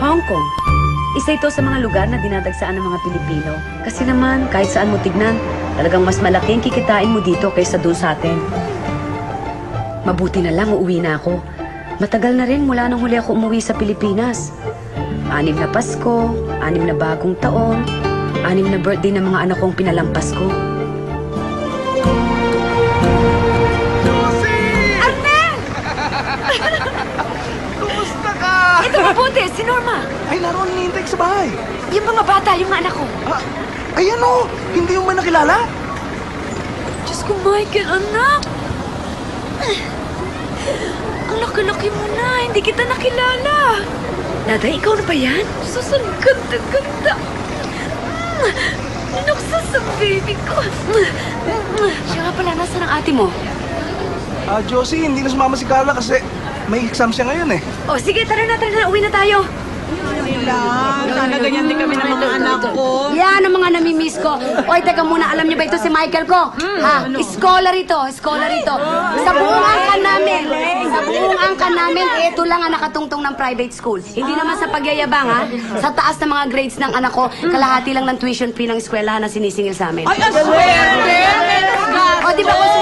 Hong Kong. Isa ito sa mga lugar na dinadagsaan ng mga Pilipino. Kasi naman, kahit saan mo tignan, talagang mas malaking kikitain mo dito kaysa doon sa atin. Mabuti na lang, uuwi na ako. Matagal na rin mula nung huli ako umuwi sa Pilipinas. 6 na Pasko, 6 na bagong taon, 6 na birthday ng mga anak kong pinalampas ko. Kumusta ka? Ito mabuti, si Norma. Ay, naroon hinihintay ka sa bahay. Yung mga bata, yung mga anak ko. Ah, ayan o, hindi mo man nakilala? Diyos ko, Michael, anak. Ang laki-laki mo na, hindi kita nakilala. Daday, ikaw na ba yan? Sus, ang ganda-ganda. Nuksa sa baby ko. Siya nga pala, nasa ng ate mo? Ah, Josie, hindi na sumama si Carla kasi may exam siya ngayon eh. O, sige, tara na, uwi na tayo. Sana ganyan din kami ng mga anak ko. Yan ang mga namimiss ko. Oy, teka muna, alam niyo ba ito si Michael ko? Ha? Scholar ito. Sa buong angkan namin, ito lang ang nakatungtong ng private school. Hindi naman sa pagyayabang, ha? Sa taas ng mga grades ng anak ko, kalahati lang ng tuition fee ng eskwela na sinisingil sa amin. Ay, ang swerte! O, di ba kung